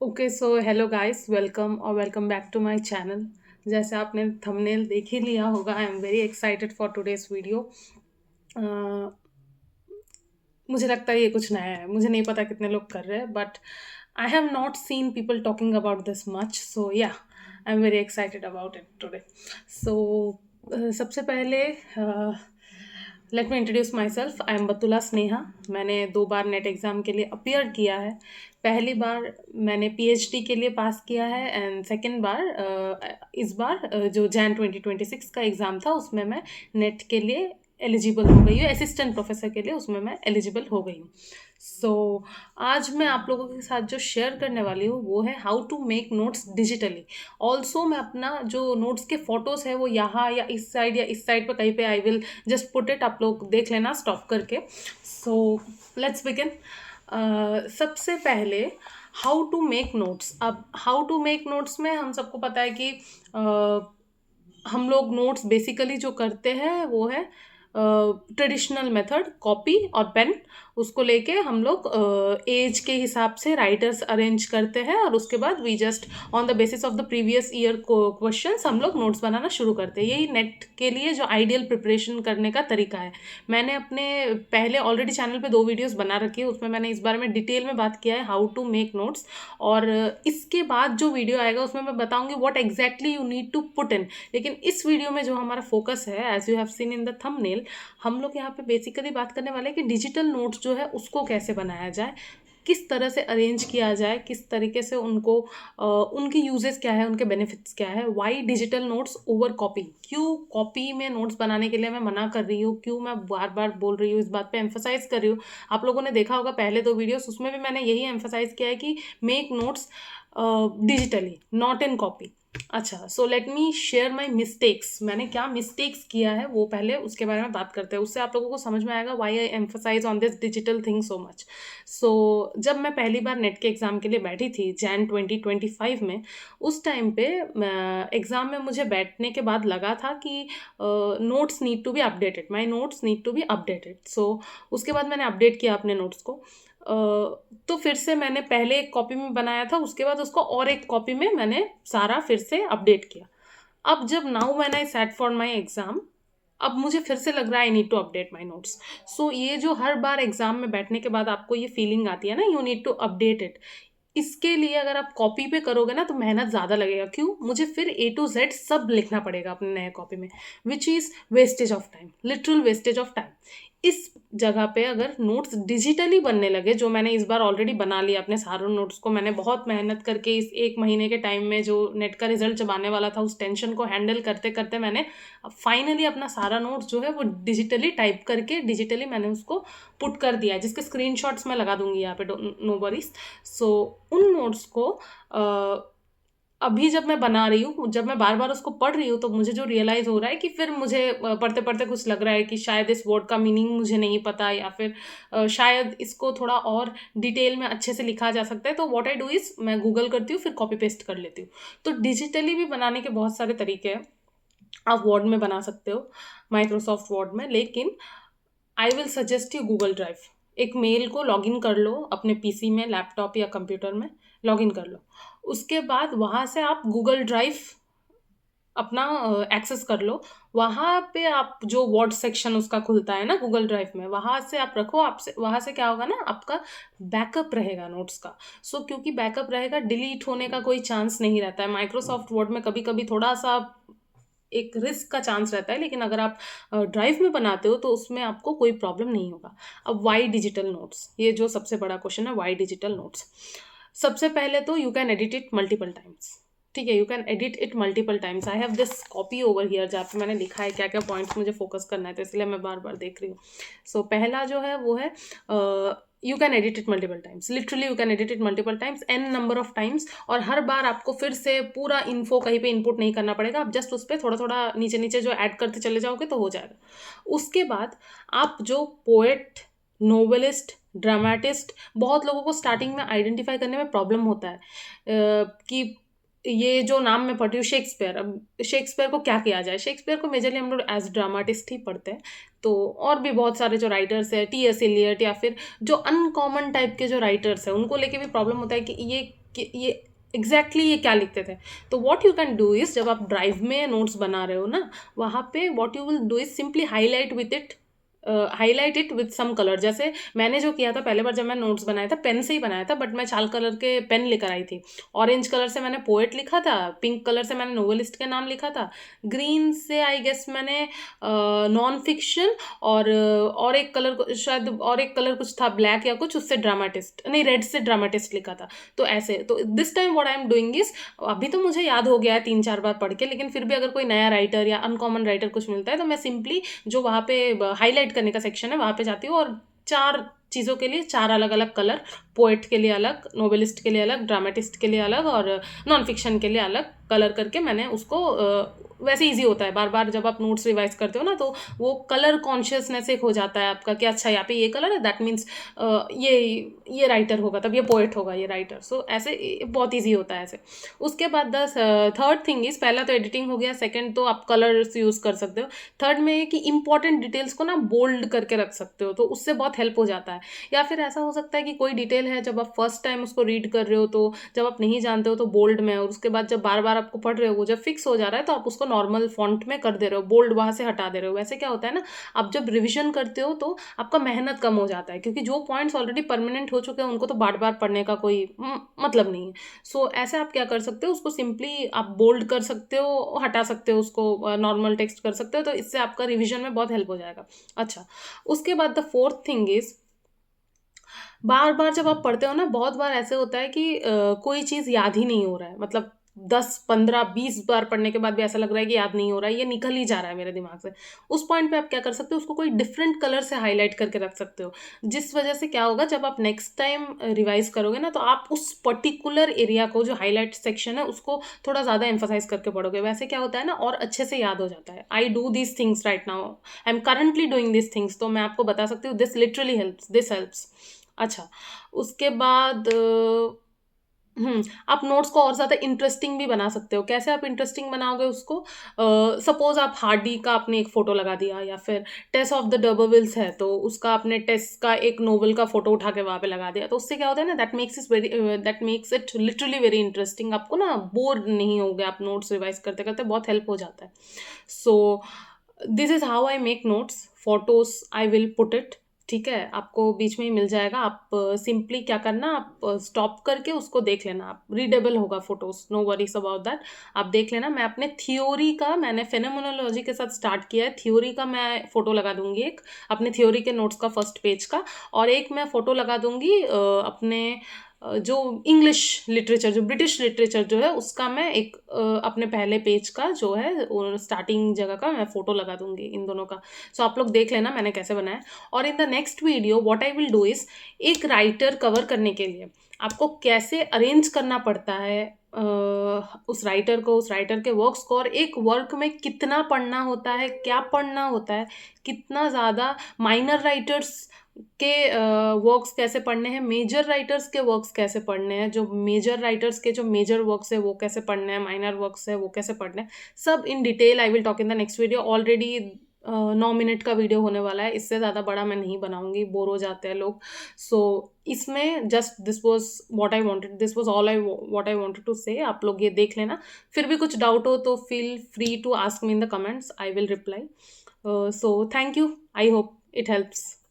Okay so hello guys, welcome और welcome back to my channel. जैसे आपने thumbnail देख ही लिया होगा, I am very excited for today's video. मुझे लगता है ये कुछ नया है, मुझे नहीं पता कितने लोग कर रहे हैं, but I have not seen people talking about this much, so yeah I am very excited about it today. So सबसे पहले let me introduce myself. I am Batula Sneha. मैंने 2 बार नेट एग्ज़ाम के लिए अपियर किया है। पहली बार मैंने पीएचडी के लिए पास किया है, एंड सेकेंड बार इस बार जो जैन 2026 का एग्ज़ाम था उसमें मैं नेट के लिए एलिजिबल हो गई हूँ। असिस्टेंट प्रोफेसर के लिए उसमें मैं एलिजिबल हो गई हूँ। सो आज मैं आप लोगों के साथ जो शेयर करने वाली हूँ वो है how to make notes digitally. Also मैं अपना जो नोट्स के फोटोज़ है वो यहाँ या इस साइड पर कहीं पे I will just put it, आप लोग देख लेना स्टॉप करके। So let's begin. सबसे पहले हाउ टू मेक नोट्स। अब हाउ टू मेक नोट्स में हम सबको पता है कि हम लोग नोट्स बेसिकली जो करते हैं वो है ट्रेडिशनल मेथड, कॉपी और पेन। उसको लेके हम लोग एज के हिसाब से राइटर्स अरेंज करते हैं और उसके बाद we just on the basis of the previous year questions हम लोग नोट्स बनाना शुरू करते हैं। यही नेट के लिए जो आइडियल प्रिपरेशन करने का तरीका है। मैंने अपने पहले ऑलरेडी चैनल पे 2 वीडियोस बना रखी है, उसमें मैंने इस बारे में डिटेल में बात किया है हाउ टू मेक नोट्स। और इसके बाद जो वीडियो आएगा उसमें मैं बताऊंगी what exactly you need to put in. लेकिन इस वीडियो में जो हमारा फोकस है, as you have seen in the thumbnail, हम लोग यहाँ पे बेसिकली बात करने वाले हैं कि डिजिटल नोट्स जो है उसको कैसे बनाया जाए, किस तरह से अरेंज किया जाए, किस तरीके से उनको उनकी यूजेस क्या है, उनके बेनिफिट्स क्या है, why digital notes over copy. क्यों कॉपी में नोट्स बनाने के लिए मैं मना कर रही हूँ, क्यों मैं बार बार बोल रही हूँ, इस बात पे एम्फोसाइज कर रही हूँ। आप लोगों ने देखा होगा पहले 2 वीडियोस, उसमें भी मैंने यही एम्फोसाइज किया है कि make notes digitally, not in copy. अच्छा, so let me share my mistakes. मैंने क्या मिस्टेक्स किया है वो पहले उसके बारे में बात करते हैं, उससे आप लोगों को समझ में आएगा why I emphasise on this digital thing so much. So जब मैं पहली बार नेट के एग्ज़ाम के लिए बैठी थी जैन 2025 में, उस टाइम पे एग्ज़ाम में मुझे बैठने के बाद लगा था कि notes need to be updated, my notes need to be updated. So उसके बाद मैंने अपडेट किया अपने नोट्स को। तो फिर से मैंने पहले एक कॉपी में बनाया था, उसके बाद उसको और एक कॉपी में मैंने सारा फिर से अपडेट किया। अब जब now when I set for my exam, अब मुझे फिर से लग रहा है I need to update my notes. So ये जो हर बार एग्जाम में बैठने के बाद आपको ये फीलिंग आती है ना, you need to update it, इसके लिए अगर आप कॉपी पे करोगे ना तो मेहनत ज़्यादा लगेगा। क्यों? मुझे फिर A to Z सब लिखना पड़ेगा अपने नए कॉपी में, which is wastage of time, literal wastage of time. इस जगह पे अगर नोट्स डिजिटली बनने लगे, जो मैंने इस बार ऑलरेडी बना लिया अपने सारे नोट्स को, मैंने बहुत मेहनत करके इस 1 महीने के टाइम में जो नेट का रिजल्ट जब आने वाला था उस टेंशन को हैंडल करते करते मैंने फाइनली अपना सारा नोट्स जो है वो डिजिटली टाइप करके डिजिटली मैंने उसको पुट कर दिया है, जिसके स्क्रीनशॉट्स मैं लगा दूंगी यहाँ पे, नो वरीज। सो उन नोट्स को अभी जब मैं बना रही हूँ, जब मैं बार बार उसको पढ़ रही हूँ, तो मुझे जो रियलाइज़ हो रहा है कि फिर मुझे पढ़ते पढ़ते कुछ लग रहा है कि शायद इस वर्ड का मीनिंग मुझे नहीं पता, या फिर शायद इसको थोड़ा और डिटेल में अच्छे से लिखा जा सकता है। तो व्हाट आई डू इज़ मैं गूगल करती हूँ, फिर कॉपी पेस्ट कर लेती हूँ। तो डिजिटली भी बनाने के बहुत सारे तरीके हैं। आप वर्ड में बना सकते हो, माइक्रोसॉफ्ट वर्ड में, लेकिन I will suggest you Google drive. एक मेल को लॉगिन कर लो अपने पीसी में, लैपटॉप या कंप्यूटर में लॉगिन कर लो। उसके बाद वहाँ से आप गूगल ड्राइव अपना एक्सेस कर लो। वहाँ पे आप जो वर्ड सेक्शन उसका खुलता है ना गूगल ड्राइव में, वहाँ से आप रखो। आपसे वहाँ से क्या होगा ना, आपका बैकअप रहेगा नोट्स का। सो क्योंकि बैकअप रहेगा, डिलीट होने का कोई चांस नहीं रहता है। माइक्रोसॉफ्ट वर्ड में कभी कभी थोड़ा सा एक रिस्क का चांस रहता है, लेकिन अगर आप ड्राइव में बनाते हो तो उसमें आपको कोई प्रॉब्लम नहीं होगा। अब वाई डिजिटल नोट्स, ये जो सबसे बड़ा क्वेश्चन है, वाई डिजिटल नोट्स। सबसे पहले तो you can edit it multiple times. ठीक है, you can edit it multiple times. I have this copy over here जहाँ पे मैंने लिखा है क्या क्या पॉइंट्स मुझे फोकस करना है, तो इसलिए मैं बार बार देख रही हूँ। सो पहला जो है वो है you can edit it multiple times. Literally you can edit it multiple times, n number of times. और हर बार आपको फिर से पूरा इन्फो कहीं पे इनपुट नहीं करना पड़ेगा, आप जस्ट उस पर थोड़ा थोड़ा नीचे नीचे जो ऐड करते चले जाओगे तो हो जाएगा। उसके बाद आप जो पोएट, नोवेलिस्ट, ड्रामेटिस्ट, बहुत लोगों को स्टार्टिंग में आइडेंटिफाई करने में प्रॉब्लम होता है कि ये जो नाम मैं पढ़ती हूँ शेक्सपियर, अब शेक्सपियर को क्या किया जाए। शेक्सपियर को मेजरली हम लोग एज ड्रामाटिस्ट ही पढ़ते हैं। तो और भी बहुत सारे जो राइटर्स है, T.S. एलियट, या फिर जो अनकॉमन टाइप के जो राइटर्स हैं, उनको लेके भी प्रॉब्लम होता है कि ये कि ये एग्जैक्टली ये क्या लिखते थे। तो what you can do is, जब आप ड्राइव में नोट्स बना रहे हो ना, वहाँ पे what you will do is simply highlight it with some colour. जैसे मैंने जो किया था पहले बार जब मैं नोट्स बनाया था, पेन से ही बनाया था, बट मैं चार कलर के पेन लेकर आई थी। ऑरेंज कलर से मैंने पोएट लिखा था, पिंक कलर से मैंने नोवेलिस्ट के नाम लिखा था, ग्रीन से आई गेस मैंने नॉन फिक्शन, और एक कलर शायद, और एक कलर कुछ था ब्लैक या कुछ, उससे ड्रामेटिस्ट, नहीं रेड से ड्रामेटिस्ट लिखा था। तो ऐसे, तो this time what I am doing is, अभी तो मुझे याद हो गया है 3-4 बार पढ़ के, लेकिन फिर भी अगर कोई नया राइटर या अनकॉमन राइटर कुछ मिलता है तो मैं सिंपली जो वहाँ पे हाईलाइट करने का सेक्शन है वहाँ पे जाती हूँ, और चार चीज़ों के लिए चार अलग अलग कलर, पोएट के लिए अलग, नोवेलिस्ट के लिए अलग, ड्रामेटिस्ट के लिए अलग, और नॉन फिक्शन के लिए अलग कलर करके मैंने उसको वैसे इजी होता है बार बार जब आप नोट्स रिवाइज करते हो ना, तो वो कलर कॉन्शियसनेस एक हो जाता है आपका कि अच्छा यहाँ पे ये कलर है, दैट मीन्स ये ये राइटर होगा, तब ये पोएट होगा, ये राइटर। सो ऐसे बहुत ईजी होता है ऐसे। उसके बाद द थर्ड थिंग इज, पहला तो एडिटिंग हो गया, सेकंड तो आप कलर्स यूज़ कर सकते हो, थर्ड में ये कि इंपॉर्टेंट डिटेल्स को ना बोल्ड करके रख सकते हो, तो उससे बहुत हेल्प हो जाता है। या फिर ऐसा हो सकता है कि कोई डिटेल है, जब आप फर्स्ट टाइम उसको रीड कर रहे हो तो जब आप नहीं जानते हो तो बोल्ड में, और उसके बाद जब बार बार आपको पढ़ रहे हो वो जब फिक्स हो जा रहा है तो आप उसको नॉर्मल फॉन्ट में कर दे रहे हो, बोल्ड वहाँ से हटा दे रहे हो। वैसे क्या होता है ना, आप जब रिविजन करते हो तो आपका मेहनत कम हो जाता है, क्योंकि जो पॉइंट्स ऑलरेडी परमानेंट हो चुके हैं उनको तो बार बार पढ़ने का कोई मतलब नहीं है। सो ऐसे आप क्या कर सकते हो, उसको सिंपली आप बोल्ड कर सकते हो, हटा सकते हो उसको, नॉर्मल टेक्स्ट कर सकते हो, तो इससे आपका रिविजन में बहुत हेल्प हो जाएगा। अच्छा, उसके बाद द फोर्थ थिंग इज, बार बार जब आप पढ़ते हो ना, बहुत बार ऐसे होता है कि कोई चीज़ याद ही नहीं हो रहा है, मतलब 10, 15, 20 बार पढ़ने के बाद भी ऐसा लग रहा है कि याद नहीं हो रहा है, ये निकल ही जा रहा है मेरे दिमाग से। उस पॉइंट पे आप क्या कर सकते हो, उसको कोई डिफरेंट कलर से हाईलाइट करके रख सकते हो, जिस वजह से क्या होगा, जब आप नेक्स्ट टाइम रिवाइज करोगे ना, तो आप उस पर्टिकुलर एरिया को, जो हाईलाइट सेक्शन है, उसको थोड़ा ज़्यादा एम्फोसाइज करके पढ़ोगे। वैसे क्या होता है ना, और अच्छे से याद हो जाता है। I do these things right now, I am currently doing these things, तो मैं आपको बता सकती हूँ, this literally helps, this helps. अच्छा, उसके बाद आप नोट्स को और ज़्यादा इंटरेस्टिंग भी बना सकते हो। कैसे आप इंटरेस्टिंग बनाओगे उसको? सपोज़ आप हार्डी का आपने एक फ़ोटो लगा दिया, या फिर टेस ऑफ द डर्बरविल्स है तो उसका आपने टेस का एक नोवेल का फ़ोटो उठा के वहाँ पे लगा दिया। तो उससे क्या होता है ना, that makes it literally very interesting. आपको ना बोर नहीं होगे आप नोट्स रिवाइज़ करते-करते, बहुत हेल्प हो जाता है। So this is how I make notes, photos I will put it, ठीक है? आपको बीच में ही मिल जाएगा। आप सिंपली क्या करना, आप स्टॉप करके उसको देख लेना, आप रीडेबल होगा photos, no worries about that. आप देख लेना। मैं अपने थ्योरी का, मैंने फेनोमेनोलॉजी के साथ स्टार्ट किया है, थ्योरी का मैं फ़ोटो लगा दूँगी एक, अपने थ्योरी के नोट्स का फर्स्ट पेज का, और एक मैं फ़ोटो लगा दूँगी अपने जो इंग्लिश लिटरेचर, जो ब्रिटिश लिटरेचर जो है उसका, मैं एक अपने पहले पेज का जो है स्टार्टिंग जगह का मैं फ़ोटो लगा दूँगी इन दोनों का। सो आप लोग देख लेना मैंने कैसे बनाया है। और in the next video what I will do is, एक राइटर कवर करने के लिए आपको कैसे अरेंज करना पड़ता है उस राइटर को, उस राइटर के वर्क्स को, और एक वर्क में कितना पढ़ना होता है, क्या पढ़ना होता है, कितना ज़्यादा माइनर राइटर्स के वर्क्स कैसे पढ़ने हैं, मेजर राइटर्स के वर्क्स कैसे पढ़ने हैं, जो मेजर राइटर्स के जो मेजर वर्क्स है वो कैसे पढ़ने हैं, माइनर वर्क्स है वो कैसे पढ़ने हैं, सब in detail I will talk in the next video. Already 9 minute का वीडियो होने वाला है, इससे ज़्यादा बड़ा मैं नहीं बनाऊंगी, बोर हो जाते हैं लोग। सो इसमें just this was what I wanted, this was all I what I wanted to say. आप लोग ये देख लेना, फिर भी कुछ डाउट हो तो feel free to ask me in the comments, I will reply. So thank you, I hope it helps.